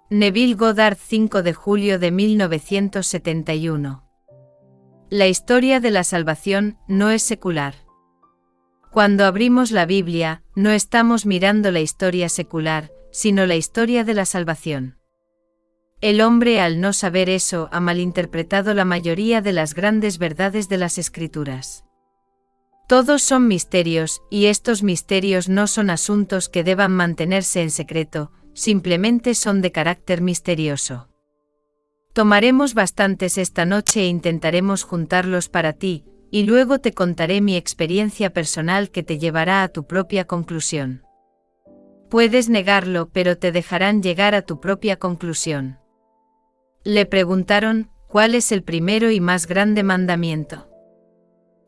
Neville Goddard, 5 de julio de 1971. La historia de la salvación no es secular. Cuando abrimos la Biblia, no estamos mirando la historia secular, sino la historia de la salvación. El hombre, al no saber eso, ha malinterpretado la mayoría de las grandes verdades de las Escrituras. Todos son misterios, y estos misterios no son asuntos que deban mantenerse en secreto, simplemente son de carácter misterioso. Tomaremos bastantes esta noche e intentaremos juntarlos para ti, y luego te contaré mi experiencia personal que te llevará a tu propia conclusión. Puedes negarlo, pero te dejarán llegar a tu propia conclusión. Le preguntaron, ¿cuál es el primero y más grande mandamiento?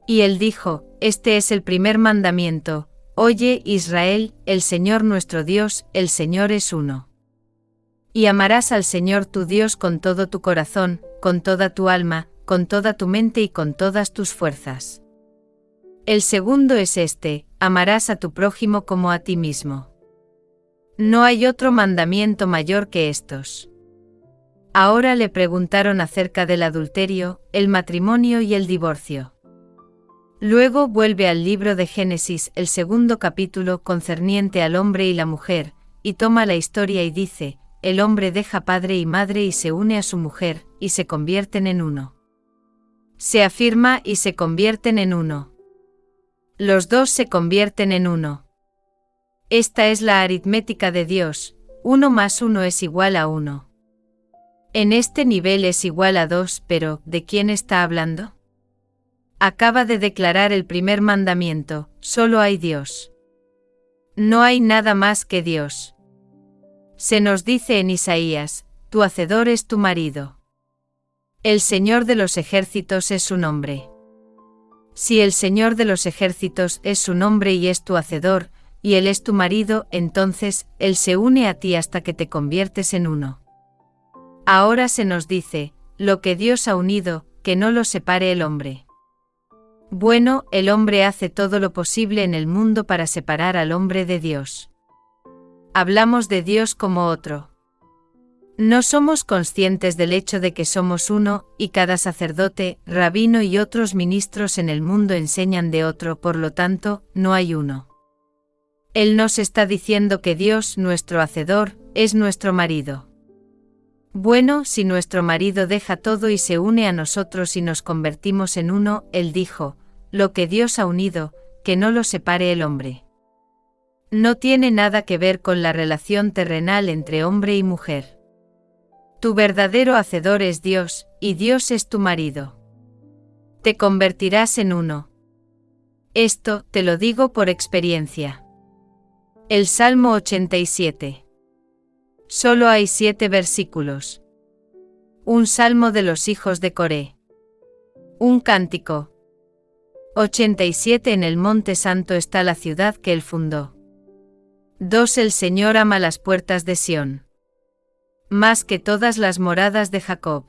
Y él dijo, este es el primer mandamiento: Oye, Israel, el Señor nuestro Dios, el Señor es uno. Y amarás al Señor tu Dios con todo tu corazón, con toda tu alma, con toda tu mente y con todas tus fuerzas. El segundo es este: amarás a tu prójimo como a ti mismo. No hay otro mandamiento mayor que estos. Ahora le preguntaron acerca del adulterio, el matrimonio y el divorcio. Luego vuelve al libro de Génesis, el segundo capítulo concerniente al hombre y la mujer, y toma la historia y dice, el hombre deja padre y madre y se une a su mujer, y se convierten en uno. Se afirma y se convierten en uno. Los dos se convierten en uno. Esta es la aritmética de Dios, 1 más 1 es igual a 1. En este nivel es igual a 2, pero ¿de quién está hablando? Acaba de declarar el primer mandamiento: solo hay Dios. No hay nada más que Dios. Se nos dice en Isaías, tu hacedor es tu marido. El Señor de los ejércitos es su nombre. Si el Señor de los ejércitos es su nombre y es tu hacedor, y Él es tu marido, entonces, Él se une a ti hasta que te conviertes en uno. Ahora se nos dice, lo que Dios ha unido, que no lo separe el hombre. Bueno, el hombre hace todo lo posible en el mundo para separar al hombre de Dios. Hablamos de Dios como otro. No somos conscientes del hecho de que somos uno, y cada sacerdote, rabino y otros ministros en el mundo enseñan de otro, por lo tanto, no hay uno. Él nos está diciendo que Dios, nuestro hacedor, es nuestro marido. Bueno, si nuestro marido deja todo y se une a nosotros y nos convertimos en uno, él dijo, lo que Dios ha unido, que no lo separe el hombre. No tiene nada que ver con la relación terrenal entre hombre y mujer. Tu verdadero hacedor es Dios, y Dios es tu marido. Te convertirás en uno. Esto, te lo digo por experiencia. El Salmo 87. Solo hay 7 versículos. Un salmo de los hijos de Coré. Un cántico. 87 En el Monte Santo está la ciudad que él fundó. 2 El Señor ama las puertas de Sión. Más que todas las moradas de Jacob.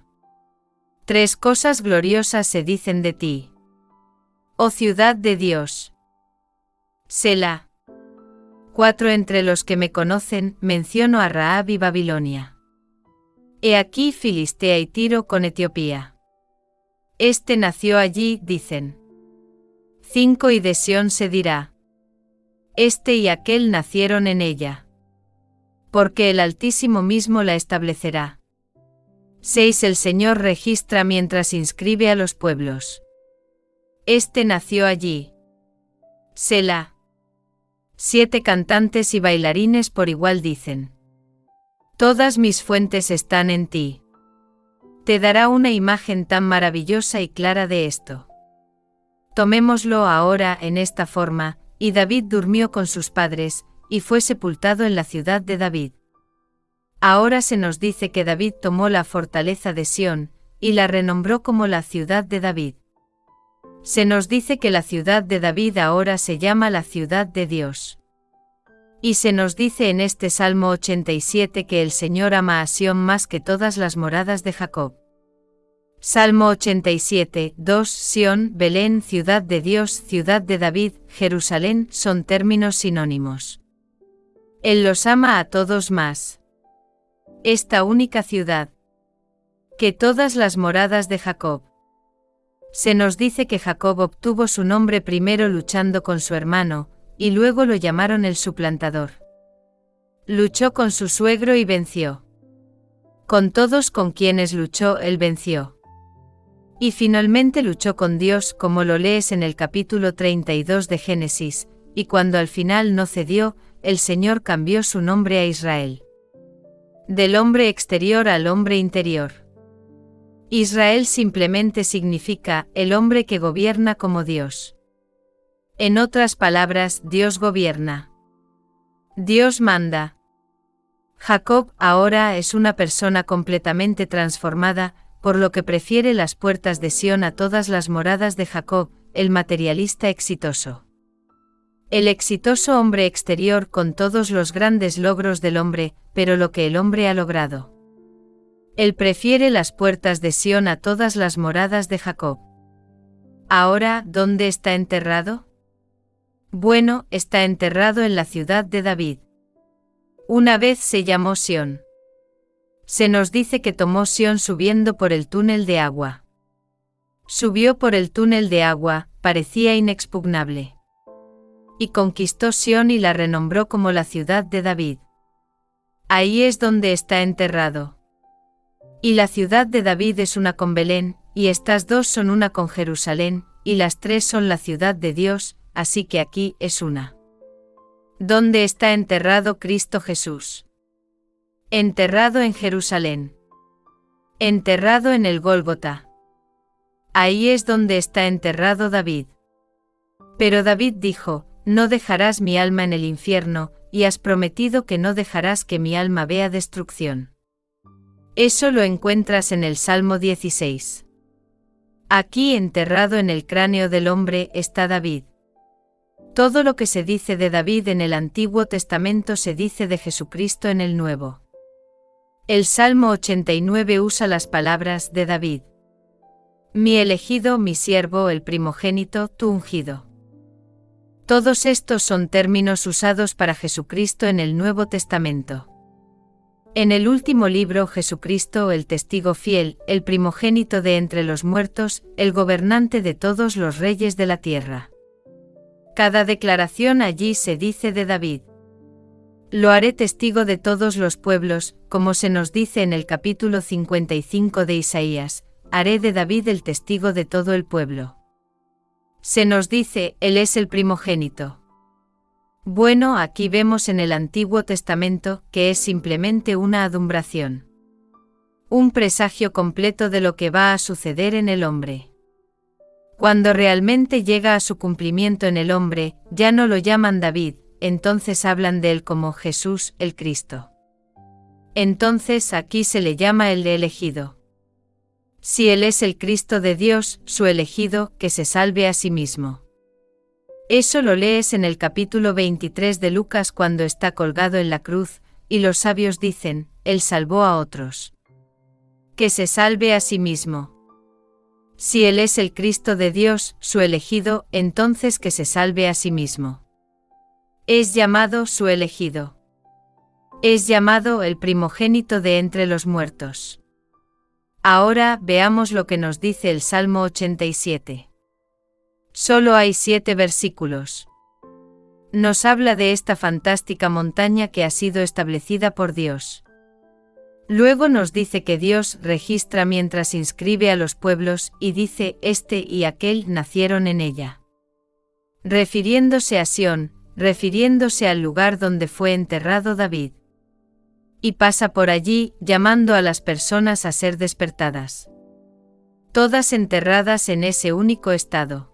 3 Cosas gloriosas se dicen de ti. Oh ciudad de Dios. Selah. 4 Entre los que me conocen, menciono a Rahab y Babilonia. He aquí Filistea y Tiro con Etiopía. Este nació allí, dicen. 5 Y de Sión se dirá. Este y aquel nacieron en ella. Porque el Altísimo mismo la establecerá. 6 El Señor registra mientras inscribe a los pueblos. Este nació allí. Selah. 7 Cantantes y bailarines por igual dicen. Todas mis fuentes están en ti. Te dará una imagen tan maravillosa y clara de esto. Tomémoslo ahora en esta forma, y David durmió con sus padres, y fue sepultado en la ciudad de David. Ahora se nos dice que David tomó la fortaleza de Sión, y la renombró como la ciudad de David. Se nos dice que la ciudad de David ahora se llama la ciudad de Dios. Y se nos dice en este Salmo 87 que el Señor ama a Sión más que todas las moradas de Jacob. Salmo 87, 2 Sión, Belén, ciudad de Dios, ciudad de David, Jerusalén, son términos sinónimos. Él los ama a todos más. Esta única ciudad, que todas las moradas de Jacob. Se nos dice que Jacob obtuvo su nombre primero luchando con su hermano, y luego lo llamaron el suplantador. Luchó con su suegro y venció. Con todos con quienes luchó, él venció. Y finalmente luchó con Dios, como lo lees en el capítulo 32 de Génesis, y cuando al final no cedió, el Señor cambió su nombre a Israel. Del hombre exterior al hombre interior. Israel simplemente significa el hombre que gobierna como Dios. En otras palabras, Dios gobierna. Dios manda. Jacob ahora es una persona completamente transformada, por lo que prefiere las puertas de Sión a todas las moradas de Jacob, el materialista exitoso. El exitoso hombre exterior con todos los grandes logros del hombre, pero lo que el hombre ha logrado. Él prefiere las puertas de Sión a todas las moradas de Jacob. Ahora, ¿dónde está enterrado? Bueno, está enterrado en la ciudad de David. Una vez se llamó Sión. Se nos dice que tomó Sión subiendo por el túnel de agua. Subió por el túnel de agua, parecía inexpugnable. Y conquistó Sión y la renombró como la ciudad de David. Ahí es donde está enterrado. Y la ciudad de David es una con Belén, y estas dos son una con Jerusalén, y las tres son la ciudad de Dios, así que aquí es una. ¿Dónde está enterrado Cristo Jesús? Enterrado en Jerusalén. Enterrado en el Gólgota. Ahí es donde está enterrado David. Pero David dijo, no dejarás mi alma en el infierno, y has prometido que no dejarás que mi alma vea destrucción. Eso lo encuentras en el Salmo 16. Aquí enterrado en el cráneo del hombre está David. Todo lo que se dice de David en el Antiguo Testamento se dice de Jesucristo en el Nuevo. El Salmo 89 usa las palabras de David. Mi elegido, mi siervo, el primogénito, tu ungido. Todos estos son términos usados para Jesucristo en el Nuevo Testamento. En el último libro, Jesucristo, el testigo fiel, el primogénito de entre los muertos, el gobernante de todos los reyes de la tierra. Cada declaración allí se dice de David. Lo haré testigo de todos los pueblos, como se nos dice en el capítulo 55 de Isaías, haré de David el testigo de todo el pueblo. Se nos dice, él es el primogénito. Bueno, aquí vemos en el Antiguo Testamento que es simplemente una adumbración. Un presagio completo de lo que va a suceder en el hombre. Cuando realmente llega a su cumplimiento en el hombre, ya no lo llaman David, entonces hablan de él como Jesús, el Cristo. Entonces aquí se le llama el elegido. Si él es el Cristo de Dios, su elegido, que se salve a sí mismo. Eso lo lees en el capítulo 23 de Lucas cuando está colgado en la cruz, y los sabios dicen, él salvó a otros. Que se salve a sí mismo. Si él es el Cristo de Dios, su elegido, entonces que se salve a sí mismo. Es llamado su elegido. Es llamado el primogénito de entre los muertos. Ahora veamos lo que nos dice el Salmo 87. Solo hay 7 versículos. Nos habla de esta fantástica montaña que ha sido establecida por Dios. Luego nos dice que Dios registra mientras inscribe a los pueblos y dice, este y aquel nacieron en ella. Refiriéndose a Sión, refiriéndose al lugar donde fue enterrado David. Y pasa por allí, llamando a las personas a ser despertadas. Todas enterradas en ese único estado.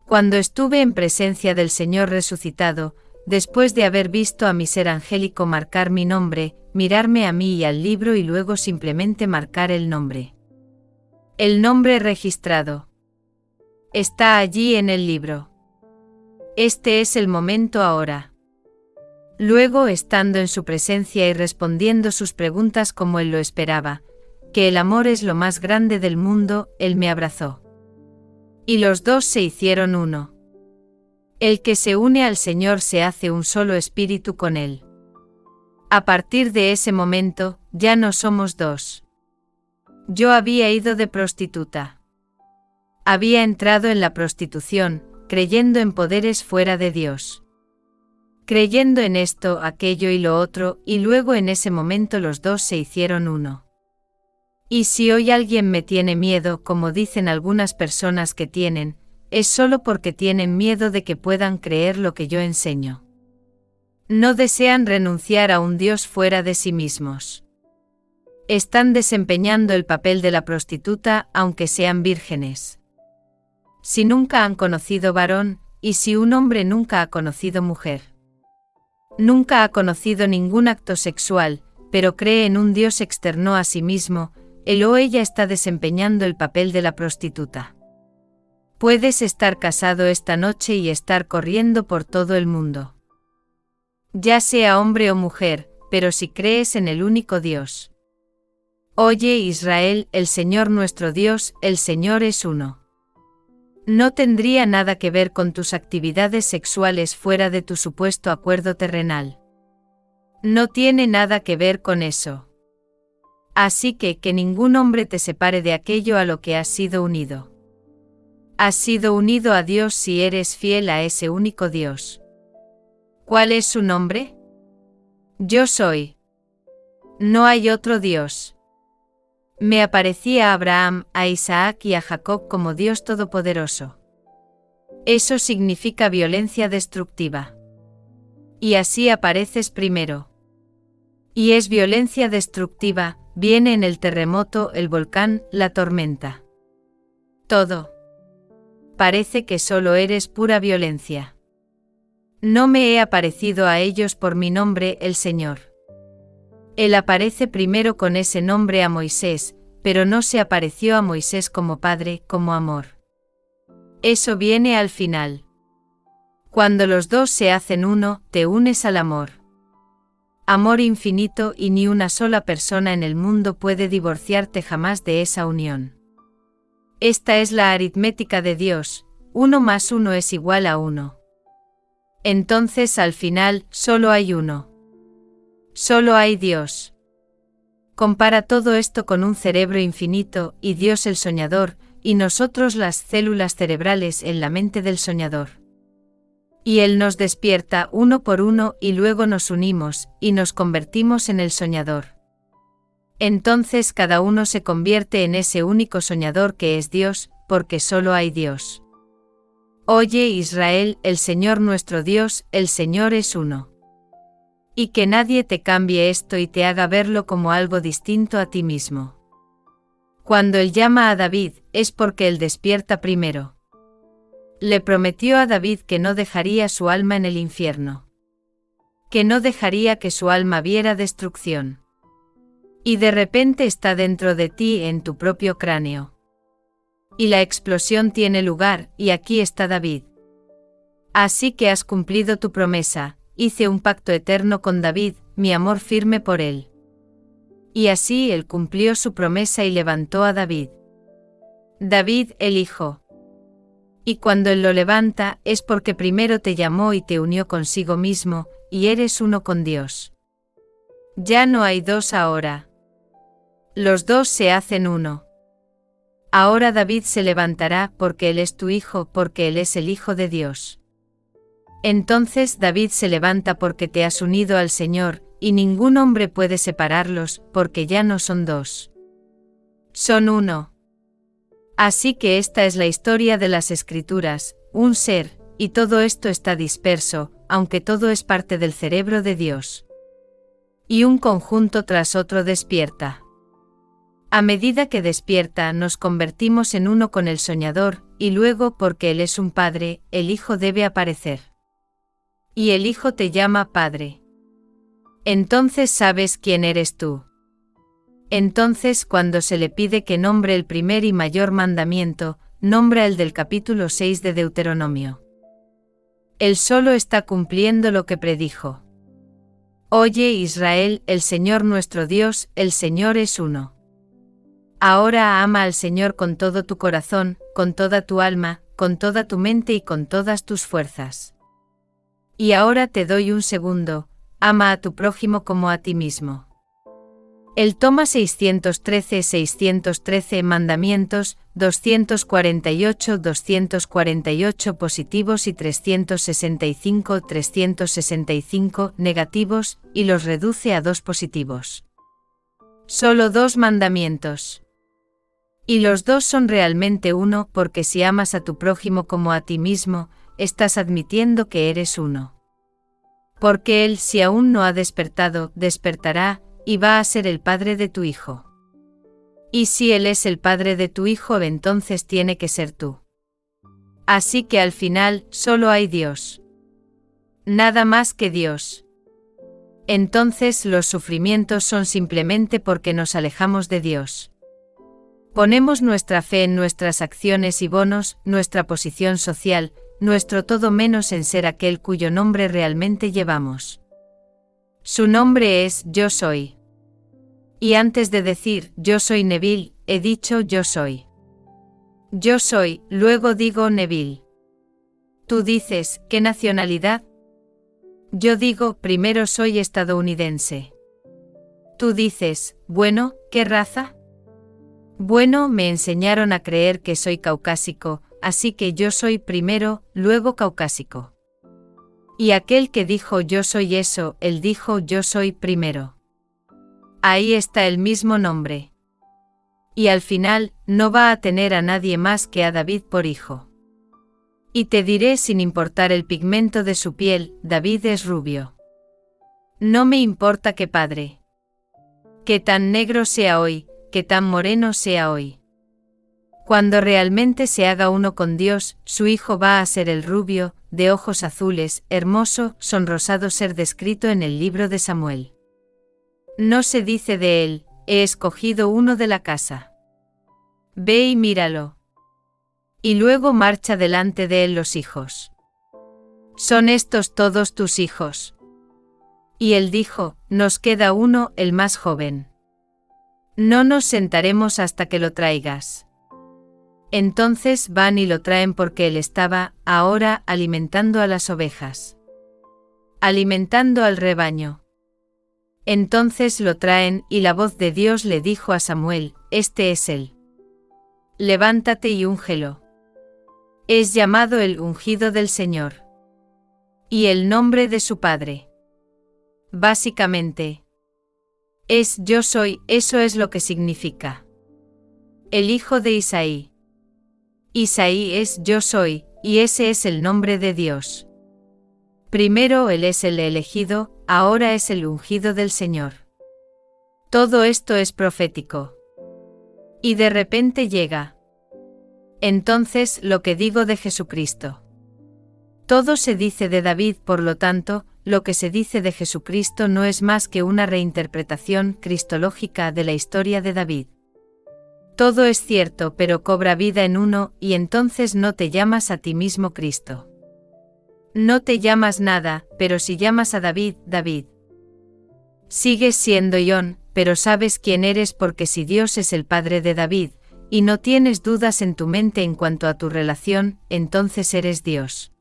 Cuando estuve en presencia del Señor resucitado, después de haber visto a mi ser angélico marcar mi nombre, mirarme a mí y al libro y luego simplemente marcar el nombre. El nombre registrado. Está allí en el libro. Este es el momento ahora. Luego, estando en su presencia y respondiendo sus preguntas como él lo esperaba, que el amor es lo más grande del mundo, él me abrazó. Y los dos se hicieron uno. El que se une al Señor se hace un solo espíritu con Él. A partir de ese momento, ya no somos dos. Yo había ido de prostituta. Había entrado en la prostitución, creyendo en poderes fuera de Dios. Creyendo en esto, aquello y lo otro, y luego en ese momento los dos se hicieron uno. Y si hoy alguien me tiene miedo, como dicen algunas personas que tienen, es solo porque tienen miedo de que puedan creer lo que yo enseño. No desean renunciar a un Dios fuera de sí mismos. Están desempeñando el papel de la prostituta aunque sean vírgenes. Si nunca han conocido varón, y si un hombre nunca ha conocido mujer. Nunca ha conocido ningún acto sexual, pero cree en un Dios externo a sí mismo, él o ella está desempeñando el papel de la prostituta. Puedes estar casado esta noche y estar corriendo por todo el mundo. Ya sea hombre o mujer, pero si crees en el único Dios. Oye Israel, el Señor nuestro Dios, el Señor es uno. No tendría nada que ver con tus actividades sexuales fuera de tu supuesto acuerdo terrenal. No tiene nada que ver con eso. Así que ningún hombre te separe de aquello a lo que has sido unido. Has sido unido a Dios si eres fiel a ese único Dios. ¿Cuál es su nombre? Yo soy. No hay otro Dios. Me aparecí a Abraham, a Isaac y a Jacob como Dios Todopoderoso. Eso significa violencia destructiva. Y así apareces primero. Y es violencia destructiva, viene en el terremoto, el volcán, la tormenta. Todo. Parece que solo eres pura violencia. No me he aparecido a ellos por mi nombre, el Señor. Él aparece primero con ese nombre a Moisés, pero no se apareció a Moisés como padre, como amor. Eso viene al final. Cuando los dos se hacen uno, te unes al amor. Amor infinito y ni una sola persona en el mundo puede divorciarte jamás de esa unión. Esta es la aritmética de Dios, 1 más 1 es igual a 1. Entonces al final, solo hay uno. Solo hay Dios. Compara todo esto con un cerebro infinito, y Dios el soñador, y nosotros las células cerebrales en la mente del soñador. Y Él nos despierta uno por uno y luego nos unimos, y nos convertimos en el soñador. Entonces cada uno se convierte en ese único soñador que es Dios, porque solo hay Dios. Oye Israel, el Señor nuestro Dios, el Señor es uno. Y que nadie te cambie esto y te haga verlo como algo distinto a ti mismo. Cuando Él llama a David, es porque Él despierta primero. Le prometió a David que no dejaría su alma en el infierno. Que no dejaría que su alma viera destrucción. Y de repente está dentro de ti en tu propio cráneo. Y la explosión tiene lugar, y aquí está David. Así que has cumplido tu promesa. Hice un pacto eterno con David, mi amor firme por él. Y así él cumplió su promesa y levantó a David. David el hijo. Y cuando él lo levanta, es porque primero te llamó y te unió consigo mismo, y eres uno con Dios. Ya no hay dos ahora. Los dos se hacen uno. Ahora David se levantará porque él es tu hijo, porque él es el Hijo de Dios. Entonces David se levanta porque te has unido al Señor, y ningún hombre puede separarlos, porque ya no son dos. Son uno. Así que esta es la historia de las Escrituras, un ser, y todo esto está disperso, aunque todo es parte del cerebro de Dios. Y un conjunto tras otro despierta. A medida que despierta nos convertimos en uno con el soñador, y luego porque Él es un Padre, el Hijo debe aparecer. Y el Hijo te llama Padre. Entonces sabes quién eres tú. Entonces cuando se le pide que nombre el primer y mayor mandamiento, nombra el del capítulo 6 de Deuteronomio. Él solo está cumpliendo lo que predijo. Oye Israel, el Señor nuestro Dios, el Señor es uno. Ahora ama al Señor con todo tu corazón, con toda tu alma, con toda tu mente y con todas tus fuerzas. Y ahora te doy un segundo, ama a tu prójimo como a ti mismo. El toma 613 mandamientos, 248 positivos y 365 negativos, y los reduce a 2 positivos. Solo 2 mandamientos. Y los 2 son realmente uno, porque si amas a tu prójimo como a ti mismo, estás admitiendo que eres uno. Porque él, si aún no ha despertado, despertará, y va a ser el padre de tu hijo. Y si él es el padre de tu hijo, entonces tiene que ser tú. Así que al final, solo hay Dios. Nada más que Dios. Entonces los sufrimientos son simplemente porque nos alejamos de Dios. Ponemos nuestra fe en nuestras acciones y bonos, nuestra posición social, nuestro todo menos en ser aquel cuyo nombre realmente llevamos. Su nombre es Yo Soy. Y antes de decir Yo soy Neville, he dicho Yo soy. Yo soy, luego digo Neville. Tú dices, ¿qué nacionalidad? Yo digo, primero soy estadounidense. Tú dices, bueno, ¿qué raza? Bueno, me enseñaron a creer que soy caucásico, así que yo soy primero, luego caucásico. Y aquel que dijo yo soy eso, él dijo yo soy primero. Ahí está el mismo nombre. Y al final, no va a tener a nadie más que a David por hijo. Y te diré sin importar el pigmento de su piel, David es rubio. No me importa qué padre. Que tan negro sea hoy, que tan moreno sea hoy. Cuando realmente se haga uno con Dios, su hijo va a ser el rubio, de ojos azules, hermoso, sonrosado ser descrito en el libro de Samuel. No se dice de él, he escogido uno de la casa. Ve y míralo. Y luego marcha delante de él los hijos. ¿Son estos todos tus hijos? Y él dijo, nos queda uno, el más joven. No nos sentaremos hasta que lo traigas. Entonces van y lo traen porque él estaba, ahora, alimentando a las ovejas. Alimentando al rebaño. Entonces lo traen y la voz de Dios le dijo a Samuel, este es él. Levántate y úngelo. Es llamado el ungido del Señor. Y el nombre de su padre. Básicamente. Es yo soy, eso es lo que significa. El hijo de Isaí. Isaí es yo soy, y ese es el nombre de Dios. Primero él es el elegido, ahora es el ungido del Señor. Todo esto es profético. Y de repente llega. Entonces lo que digo de Jesucristo. Todo se dice de David, por lo tanto, lo que se dice de Jesucristo no es más que una reinterpretación cristológica de la historia de David. Todo es cierto, pero cobra vida en uno, y entonces no te llamas a ti mismo Cristo. No te llamas nada, pero si llamas a David, David. Sigues siendo Ión, pero sabes quién eres porque si Dios es el padre de David, y no tienes dudas en tu mente en cuanto a tu relación, entonces eres Dios.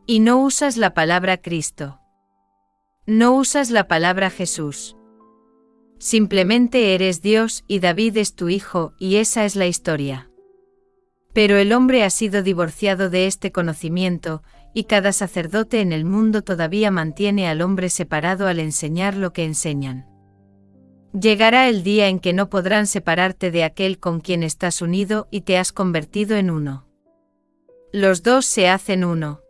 Y no usas la palabra Cristo. No usas la palabra Jesús. Simplemente eres Dios y David es tu hijo, y esa es la historia. Pero el hombre ha sido divorciado de este conocimiento, y cada sacerdote en el mundo todavía mantiene al hombre separado al enseñar lo que enseñan. Llegará el día en que no podrán separarte de aquel con quien estás unido y te has convertido en uno. Los dos se hacen uno.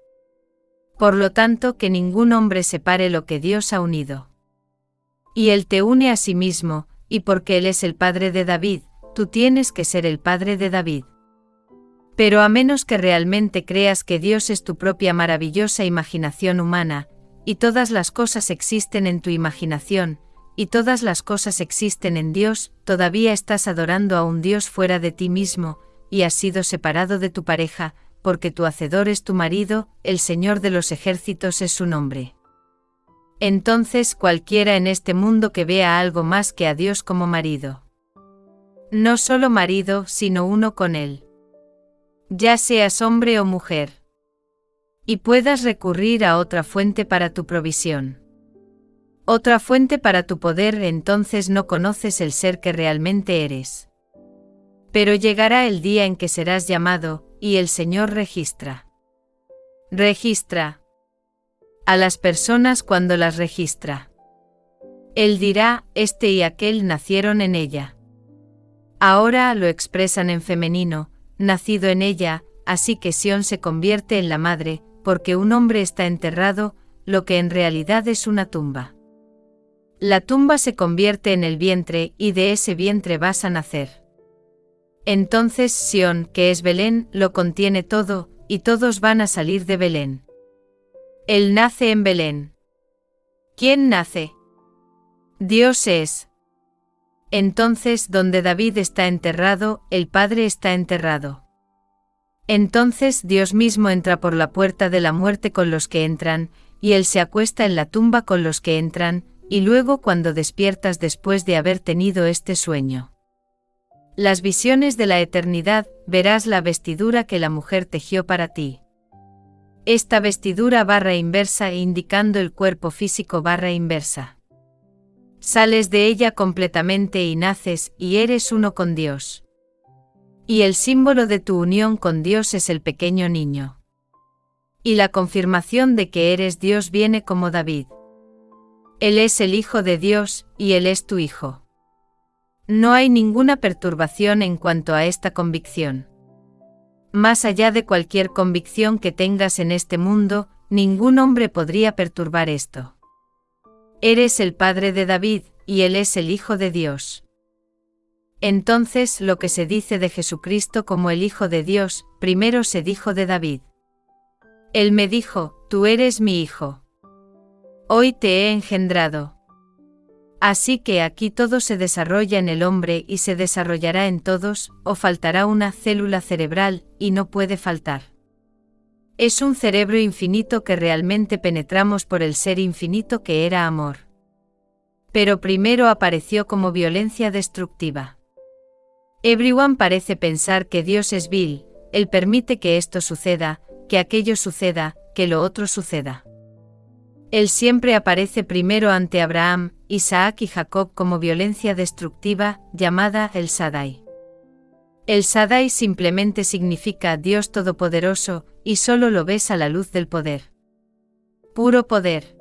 Por lo tanto, que ningún hombre separe lo que Dios ha unido. Y Él te une a sí mismo, y porque Él es el padre de David, tú tienes que ser el padre de David. Pero a menos que realmente creas que Dios es tu propia maravillosa imaginación humana, y todas las cosas existen en tu imaginación, y todas las cosas existen en Dios, todavía estás adorando a un Dios fuera de ti mismo, y has sido separado de tu pareja, porque tu hacedor es tu marido, el Señor de los ejércitos es su nombre. Entonces cualquiera en este mundo que vea algo más que a Dios como marido. No solo marido, sino uno con Él. ya seas hombre o mujer, y puedas recurrir a otra fuente para tu provisión. Otra fuente para tu poder, entonces no conoces el ser que realmente eres. Pero llegará el día en que serás llamado, y el Señor registra. Registra a las personas cuando las registra. Él dirá, este y aquel nacieron en ella. Ahora lo expresan en femenino, nacido en ella, así que Sión se convierte en la madre, porque un hombre está enterrado, lo que en realidad es una tumba. La tumba se convierte en el vientre, y de ese vientre vas a nacer. Entonces Sión, que es Belén, lo contiene todo, y todos van a salir de Belén. Él nace en Belén. ¿Quién nace? Dios es. Entonces, donde David está enterrado, el Padre está enterrado. Entonces Dios mismo entra por la puerta de la muerte con los que entran, y Él se acuesta en la tumba con los que entran, y luego cuando despiertas después de haber tenido este sueño. Las visiones de la eternidad, verás la vestidura que la mujer tejió para ti. Esta vestidura barra inversa indicando el cuerpo físico barra inversa. Sales de ella completamente y naces, y eres uno con Dios. Y el símbolo de tu unión con Dios es el pequeño niño. Y la confirmación de que eres Dios viene como David. Él es el Hijo de Dios, y Él es tu Hijo. No hay ninguna perturbación en cuanto a esta convicción. Más allá de cualquier convicción que tengas en este mundo, ningún hombre podría perturbar esto. Eres el padre de David, y él es el Hijo de Dios. Entonces, lo que se dice de Jesucristo como el Hijo de Dios, primero se dijo de David. Él me dijo, tú eres mi Hijo. Hoy te he engendrado. Así que aquí todo se desarrolla en el hombre y se desarrollará en todos, o faltará una célula cerebral, y no puede faltar. Es un cerebro infinito que realmente penetramos por el ser infinito que era amor. Pero primero apareció como violencia destructiva. Everyone parece pensar que Dios es vil, Él permite que esto suceda, que aquello suceda, que lo otro suceda. Él siempre aparece primero ante Abraham, Isaac y Jacob como violencia destructiva, llamada El Shaddai. El Shaddai simplemente significa Dios Todopoderoso, y solo lo ves a la luz del poder. Puro poder.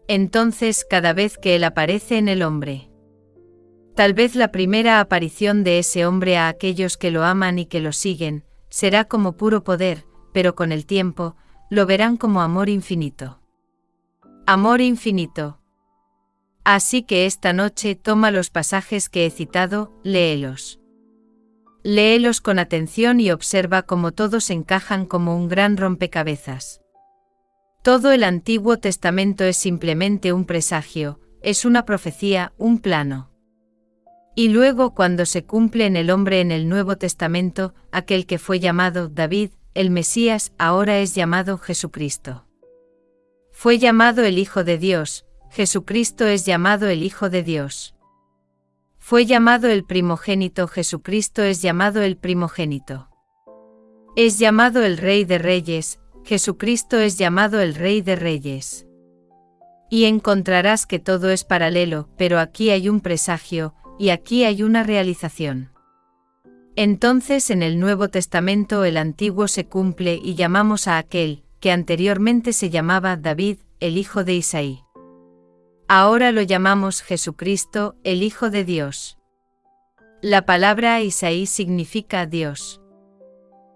Entonces, cada vez que Él aparece en el hombre. Tal vez la primera aparición de ese hombre a aquellos que lo aman y que lo siguen, será como puro poder, pero con el tiempo, lo verán como amor infinito. Amor infinito. Así que esta noche toma los pasajes que he citado, léelos. Léelos con atención y observa cómo todos encajan como un gran rompecabezas. Todo el Antiguo Testamento es simplemente un presagio, es una profecía, un plano. Y luego cuando se cumple en el hombre en el Nuevo Testamento, aquel que fue llamado David, el Mesías, ahora es llamado Jesucristo. Fue llamado el Hijo de Dios, Jesucristo es llamado el Hijo de Dios. Fue llamado el primogénito, Jesucristo es llamado el primogénito. Es llamado el Rey de Reyes, Jesucristo es llamado el Rey de Reyes. Y encontrarás que todo es paralelo, pero aquí hay un presagio, y aquí hay una realización. Entonces en el Nuevo Testamento el Antiguo se cumple y llamamos a aquel, que anteriormente se llamaba David, el hijo de Isaí. Ahora lo llamamos Jesucristo, el Hijo de Dios. La palabra Isaí significa Dios.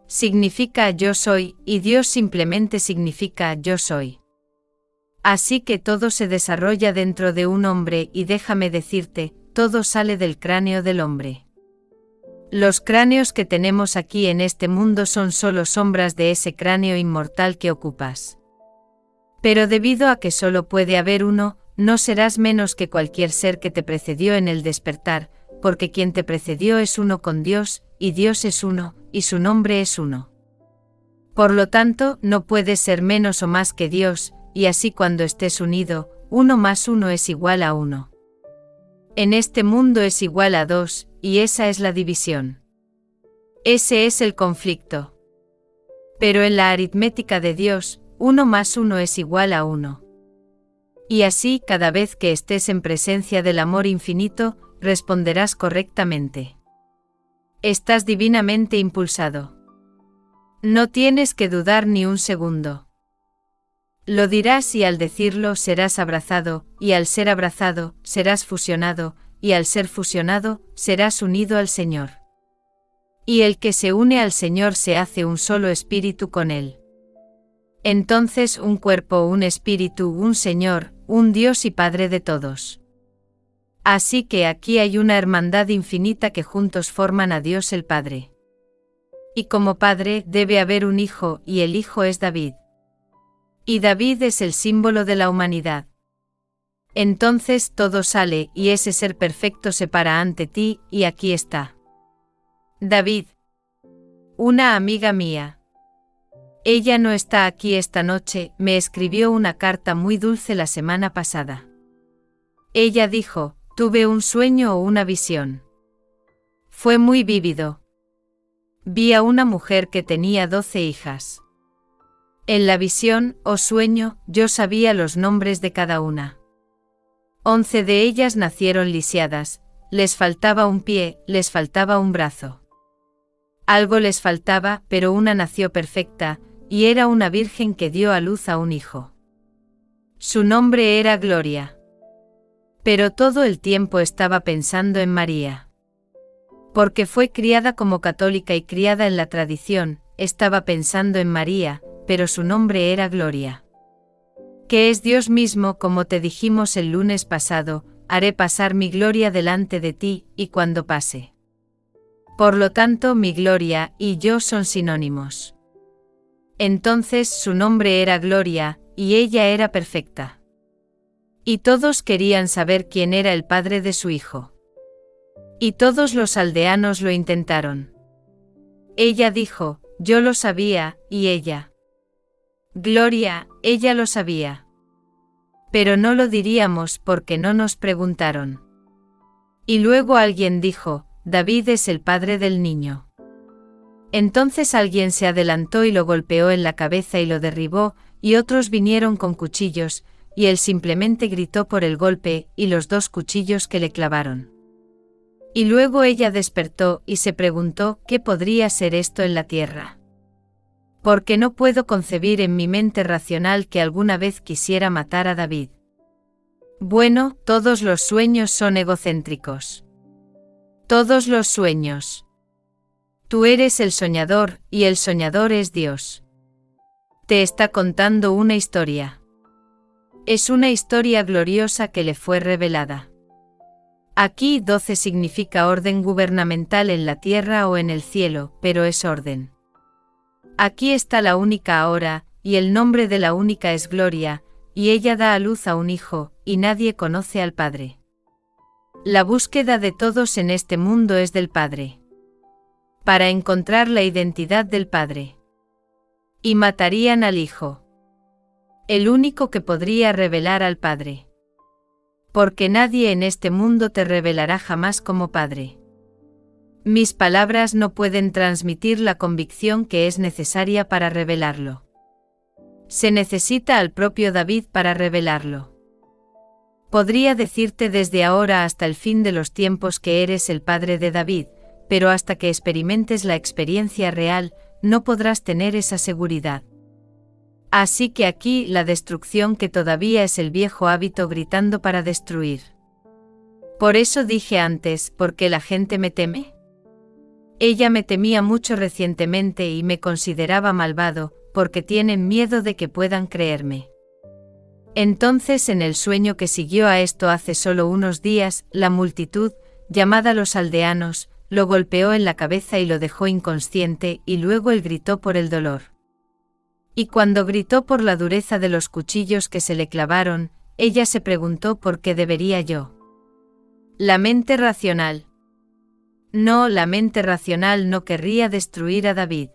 Significa yo soy, y Dios simplemente significa yo soy. Así que todo se desarrolla dentro de un hombre y déjame decirte, todo sale del cráneo del hombre. Los cráneos que tenemos aquí en este mundo son solo sombras de ese cráneo inmortal que ocupas. Pero debido a que solo puede haber uno, no serás menos que cualquier ser que te precedió en el despertar, porque quien te precedió es uno con Dios, y Dios es uno, y su nombre es uno. Por lo tanto, no puedes ser menos o más que Dios, y así cuando estés unido, 1 más 1 es igual a 1. En este mundo es igual a 2, y esa es la división. Ese es el conflicto. Pero en la aritmética de Dios, 1 más 1 es igual a 1. Y así, cada vez que estés en presencia del amor infinito, responderás correctamente. Estás divinamente impulsado. No tienes que dudar ni un segundo. Lo dirás y al decirlo serás abrazado, y al ser abrazado, serás fusionado, y al ser fusionado, serás unido al Señor. Y el que se une al Señor se hace un solo espíritu con Él. Entonces un cuerpo, un espíritu, un Señor, un Dios y Padre de todos. Así que aquí hay una hermandad infinita que juntos forman a Dios el Padre. Y como Padre debe haber un Hijo, y el Hijo es David. Y David es el símbolo de la humanidad. Entonces todo sale, y ese ser perfecto se para ante ti, y aquí está. David. Una amiga mía. Ella no está aquí esta noche, me escribió una carta muy dulce la semana pasada. Ella dijo, tuve un sueño o una visión. Fue muy vívido. Vi a una mujer que tenía 12 hijas. En la visión, o sueño, yo sabía los nombres de cada una. 11 de ellas nacieron lisiadas, les faltaba un pie, les faltaba un brazo. Algo les faltaba, pero una nació perfecta, y era una virgen que dio a luz a un hijo. Su nombre era Gloria. Pero todo el tiempo estaba pensando en María. Porque fue criada como católica y criada en la tradición, estaba pensando en María, pero su nombre era Gloria. Que es Dios mismo, como te dijimos el lunes pasado, haré pasar mi gloria delante de ti, y cuando pase. Por lo tanto, mi gloria y yo son sinónimos. Entonces su nombre era Gloria, y ella era perfecta. Y todos querían saber quién era el padre de su hijo. Y todos los aldeanos lo intentaron. Ella dijo, yo lo sabía, y ella. Gloria, ella lo sabía. Pero no lo diríamos porque no nos preguntaron. Y luego alguien dijo, David es el padre del niño. Entonces alguien se adelantó y lo golpeó en la cabeza y lo derribó, y otros vinieron con cuchillos, y él simplemente gritó por el golpe y los 2 cuchillos que le clavaron. Y luego ella despertó y se preguntó qué podría ser esto en la tierra. Porque no puedo concebir en mi mente racional que alguna vez quisiera matar a David. Bueno, todos los sueños son egocéntricos. Todos los sueños. Tú eres el soñador, y el soñador es Dios. Te está contando una historia. Es una historia gloriosa que le fue revelada. Aquí 12 significa orden gubernamental en la tierra o en el cielo, pero es orden. Aquí está la única ahora, y el nombre de la única es Gloria, y ella da a luz a un hijo, y nadie conoce al Padre. La búsqueda de todos en este mundo es del Padre. Para encontrar la identidad del Padre. Y matarían al Hijo. El único que podría revelar al Padre. Porque nadie en este mundo te revelará jamás como Padre. Mis palabras no pueden transmitir la convicción que es necesaria para revelarlo. Se necesita al propio David para revelarlo. Podría decirte desde ahora hasta el fin de los tiempos que eres el Padre de David, pero hasta que experimentes la experiencia real, no podrás tener esa seguridad. Así que aquí la destrucción que todavía es el viejo hábito gritando para destruir. Por eso dije antes, ¿por qué la gente me teme? Ella me temía mucho recientemente y me consideraba malvado, porque tienen miedo de que puedan creerme. Entonces en el sueño que siguió a esto hace solo unos días, la multitud, llamada los aldeanos, lo golpeó en la cabeza y lo dejó inconsciente, y luego él gritó por el dolor. Y cuando gritó por la dureza de los cuchillos que se le clavaron, ella se preguntó por qué debería yo. La mente racional. No, la mente racional no querría destruir a David.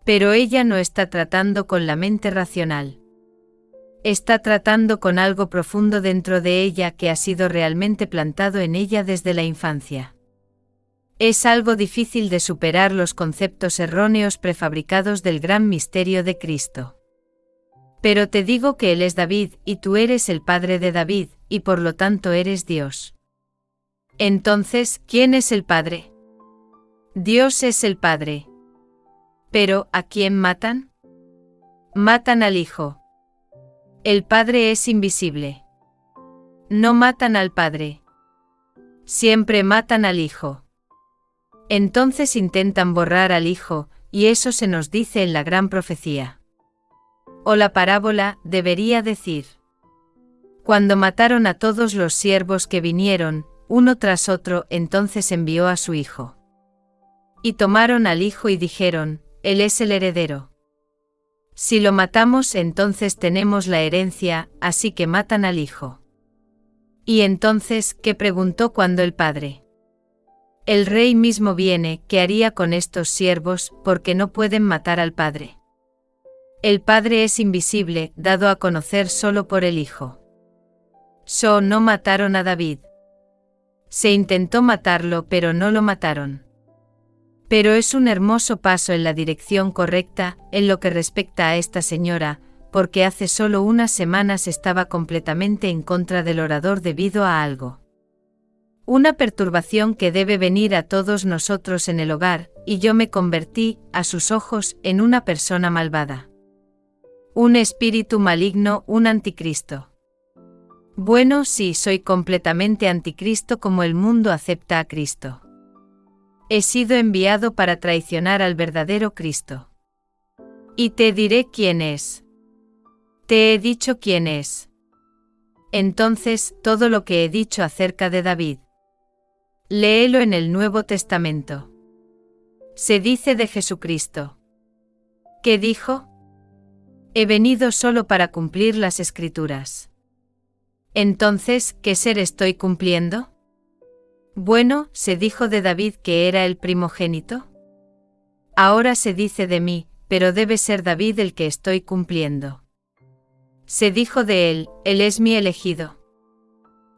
Pero ella no está tratando con la mente racional. Está tratando con algo profundo dentro de ella que ha sido realmente plantado en ella desde la infancia. Es algo difícil de superar los conceptos erróneos prefabricados del gran misterio de Cristo. Pero te digo que Él es David, y tú eres el padre de David, y por lo tanto eres Dios. Entonces, ¿quién es el Padre? Dios es el Padre. Pero, ¿a quién matan? Matan al Hijo. El Padre es invisible. No matan al Padre. Siempre matan al Hijo. Entonces intentan borrar al Hijo, y eso se nos dice en la gran profecía. O la parábola, debería decir. Cuando mataron a todos los siervos que vinieron, uno tras otro, entonces envió a su hijo. Y tomaron al hijo y dijeron, él es el heredero. Si lo matamos, entonces tenemos la herencia, así que matan al hijo. Y entonces, ¿qué preguntó cuando el padre? El rey mismo viene, ¿qué haría con estos siervos, porque no pueden matar al padre? El padre es invisible, dado a conocer solo por el hijo. No mataron a David. Se intentó matarlo, pero no lo mataron. Pero es un hermoso paso en la dirección correcta, en lo que respecta a esta señora, porque hace solo unas semanas estaba completamente en contra del orador debido a algo. Una perturbación que debe venir a todos nosotros en el hogar, y yo me convertí, a sus ojos, en una persona malvada. Un espíritu maligno, un anticristo. Bueno, sí, soy completamente anticristo como el mundo acepta a Cristo. He sido enviado para traicionar al verdadero Cristo. Y te diré quién es. Te he dicho quién es. Entonces, todo lo que he dicho acerca de David. Léelo en el Nuevo Testamento. Se dice de Jesucristo. ¿Qué dijo? He venido solo para cumplir las Escrituras. Entonces, ¿qué ser estoy cumpliendo? Bueno, se dijo de David que era el primogénito. Ahora se dice de mí, pero debe ser David el que estoy cumpliendo. Se dijo de él es mi elegido.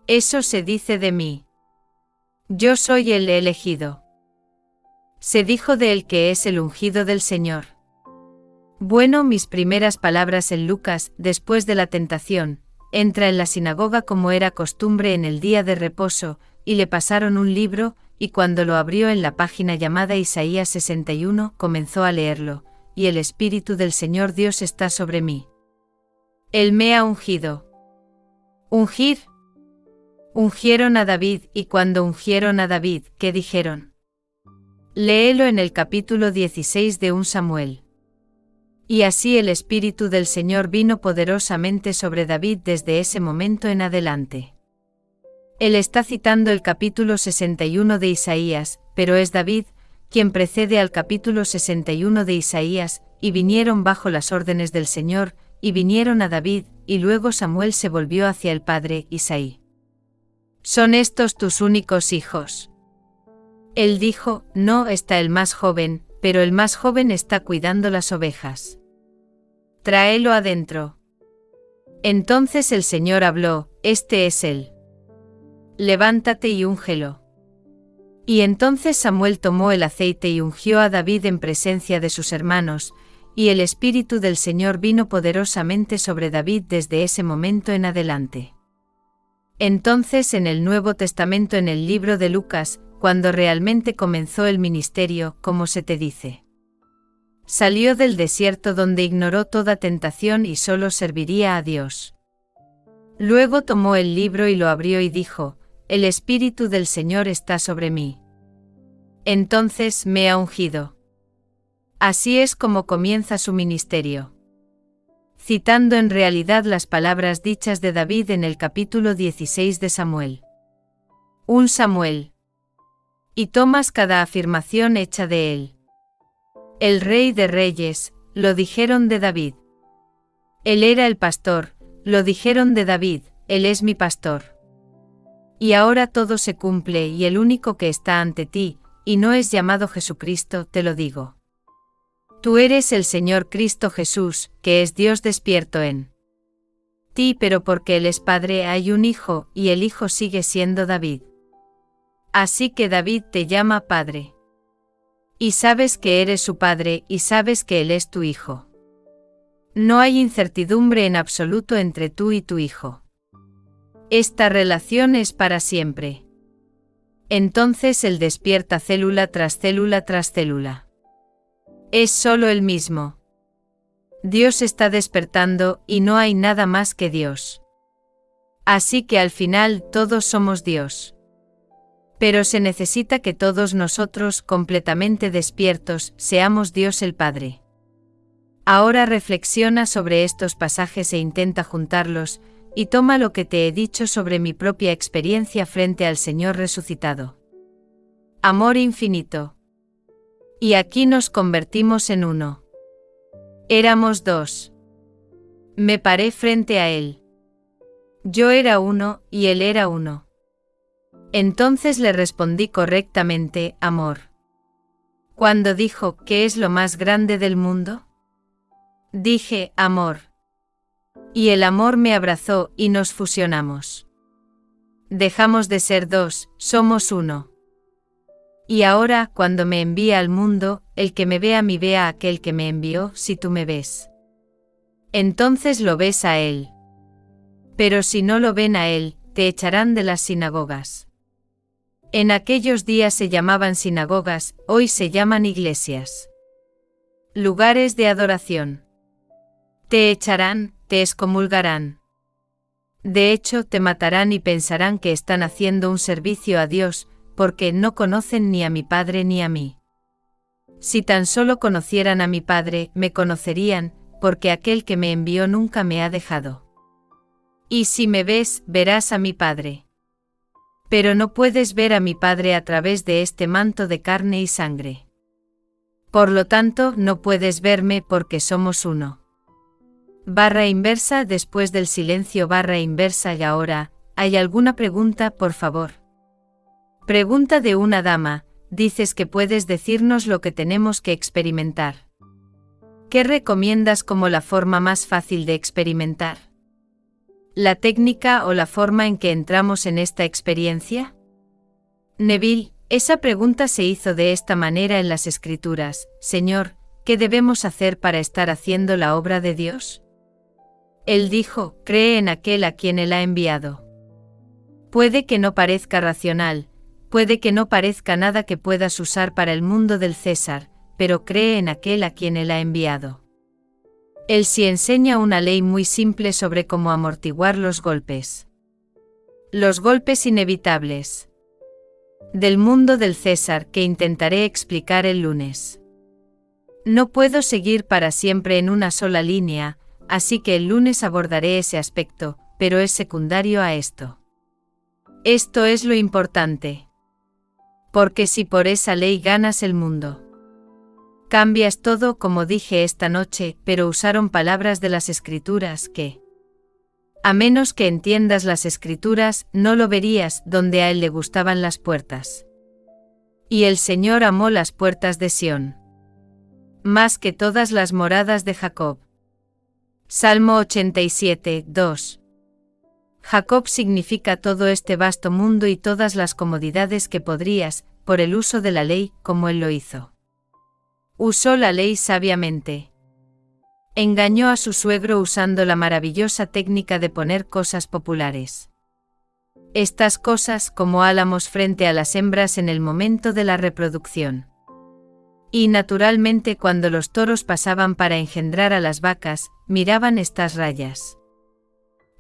Eso se dice de mí. Yo soy el elegido. Se dijo de él que es el ungido del Señor. Bueno, mis primeras palabras en Lucas, después de la tentación, entra en la sinagoga como era costumbre en el día de reposo, y le pasaron un libro, y cuando lo abrió en la página llamada Isaías 61, comenzó a leerlo, y el Espíritu del Señor Dios está sobre mí. Él me ha ungido. ¿Ungir? Ungieron a David, y cuando ungieron a David, ¿qué dijeron? Léelo en el capítulo 16 de 1 Samuel. Y así el Espíritu del Señor vino poderosamente sobre David desde ese momento en adelante. Él está citando el capítulo 61 de Isaías, pero es David, quien precede al capítulo 61 de Isaías, y vinieron bajo las órdenes del Señor, y vinieron a David, y luego Samuel se volvió hacia el padre, Isaí. ¿Son estos tus únicos hijos? Él dijo, no, está el más joven, pero el más joven está cuidando las ovejas. Tráelo adentro. Entonces el Señor habló, este es él. Levántate y úngelo. Y entonces Samuel tomó el aceite y ungió a David en presencia de sus hermanos, y el Espíritu del Señor vino poderosamente sobre David desde ese momento en adelante. Entonces en el Nuevo Testamento en el libro de Lucas, cuando realmente comenzó el ministerio, como se te dice. Salió del desierto donde ignoró toda tentación y solo serviría a Dios. Luego tomó el libro y lo abrió y dijo, el Espíritu del Señor está sobre mí. Entonces me ha ungido. Así es como comienza su ministerio. Citando en realidad las palabras dichas de David en el capítulo 16 de Samuel. 1 Samuel. Y tomas cada afirmación hecha de él. El Rey de Reyes, lo dijeron de David. Él era el pastor, lo dijeron de David, él es mi pastor. Y ahora todo se cumple y el único que está ante ti, y no es llamado Jesucristo, te lo digo. Tú eres el Señor Cristo Jesús, que es Dios despierto en ti, pero porque Él es Padre hay un Hijo, y el Hijo sigue siendo David. Así que David te llama padre. Y sabes que eres su padre y sabes que él es tu hijo. No hay incertidumbre en absoluto entre tú y tu hijo. Esta relación es para siempre. Entonces él despierta célula tras célula tras célula. Es solo el mismo. Dios está despertando y no hay nada más que Dios. Así que al final todos somos Dios. Pero se necesita que todos nosotros, completamente despiertos, seamos Dios el Padre. Ahora reflexiona sobre estos pasajes e intenta juntarlos, y toma lo que te he dicho sobre mi propia experiencia frente al Señor resucitado. Amor infinito. Y aquí nos convertimos en uno. Éramos dos. Me paré frente a Él. Yo era uno y Él era uno. Entonces le respondí correctamente, amor. Cuando dijo, ¿qué es lo más grande del mundo? Dije, amor. Y el amor me abrazó y nos fusionamos. Dejamos de ser dos, somos uno. Y ahora, cuando me envía al mundo, el que me ve a mí ve a aquel que me envió, si tú me ves. Entonces lo ves a él. Pero si no lo ven a él, te echarán de las sinagogas. En aquellos días se llamaban sinagogas, hoy se llaman iglesias. Lugares de adoración. Te echarán, te excomulgarán. De hecho, te matarán y pensarán que están haciendo un servicio a Dios, porque no conocen ni a mi Padre ni a mí. Si tan solo conocieran a mi Padre, me conocerían, porque aquel que me envió nunca me ha dejado. Y si me ves, verás a mi Padre. Pero no puedes ver a mi Padre a través de este manto de carne y sangre. Por lo tanto, no puedes verme porque somos uno. Barra inversa después del silencio barra inversa y ahora, ¿hay alguna pregunta, por favor? Pregunta de una dama, dices que puedes decirnos lo que tenemos que experimentar. ¿Qué recomiendas como la forma más fácil de experimentar? ¿La técnica o la forma en que entramos en esta experiencia? Neville, esa pregunta se hizo de esta manera en las Escrituras, Señor, ¿qué debemos hacer para estar haciendo la obra de Dios? Él dijo, cree en aquel a quien Él ha enviado. Puede que no parezca racional, puede que no parezca nada que puedas usar para el mundo del César, pero cree en aquel a quien Él ha enviado. Él sí enseña una ley muy simple sobre cómo amortiguar los golpes. Los golpes inevitables. Del mundo del César que intentaré explicar el lunes. No puedo seguir para siempre en una sola línea, así que el lunes abordaré ese aspecto, pero es secundario a esto. Esto es lo importante. Porque si por esa ley ganas el mundo, cambias todo como dije esta noche, pero usaron palabras de las Escrituras que, a menos que entiendas las Escrituras, no lo verías, donde a Él le gustaban las puertas. Y el Señor amó las puertas de Sión, más que todas las moradas de Jacob. Salmo 87, 2. Jacob significa todo este vasto mundo y todas las comodidades que podrías, por el uso de la ley, como él lo hizo. Usó la ley sabiamente. Engañó a su suegro usando la maravillosa técnica de poner cosas populares. Estas cosas como álamos frente a las hembras en el momento de la reproducción. Y naturalmente cuando los toros pasaban para engendrar a las vacas, miraban estas rayas.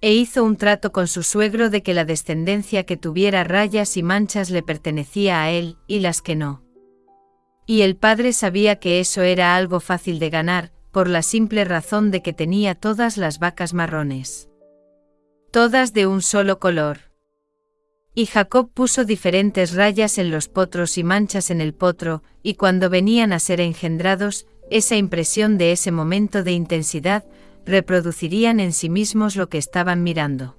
E hizo un trato con su suegro de que la descendencia que tuviera rayas y manchas le pertenecía a él, y las que no. Y el padre sabía que eso era algo fácil de ganar, por la simple razón de que tenía todas las vacas marrones. Todas de un solo color. Y Jacob puso diferentes rayas en los potros y manchas en el potro, y cuando venían a ser engendrados, esa impresión de ese momento de intensidad, reproducirían en sí mismos lo que estaban mirando.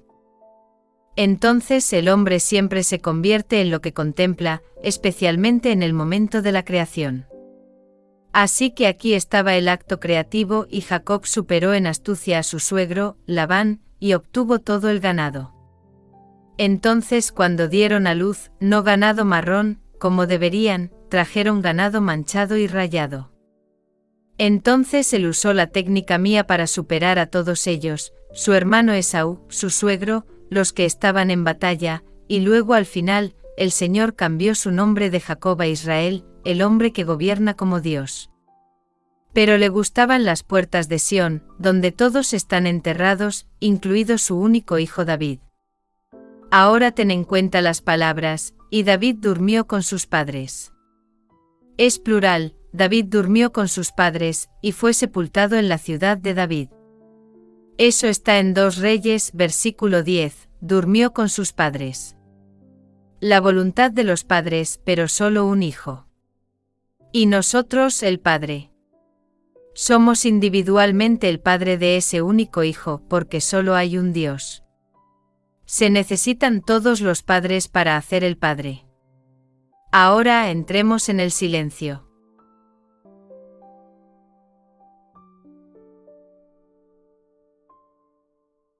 Entonces el hombre siempre se convierte en lo que contempla, especialmente en el momento de la creación. Así que aquí estaba el acto creativo y Jacob superó en astucia a su suegro, Labán, y obtuvo todo el ganado. Entonces cuando dieron a luz, no ganado marrón, como deberían, trajeron ganado manchado y rayado. Entonces él usó la técnica mía para superar a todos ellos, su hermano Esaú, su suegro, los que estaban en batalla, y luego al final, el Señor cambió su nombre de Jacob a Israel, el hombre que gobierna como Dios. Pero le gustaban las puertas de Sión, donde todos están enterrados, incluido su único hijo David. Ahora ten en cuenta las palabras, y David durmió con sus padres. Es plural, David durmió con sus padres, y fue sepultado en la ciudad de David. Eso está en 2 Reyes, versículo 10, durmió con sus padres. La voluntad de los padres, pero solo un hijo. Y nosotros el Padre. Somos individualmente el Padre de ese único hijo, porque solo hay un Dios. Se necesitan todos los padres para hacer el Padre. Ahora entremos en el silencio.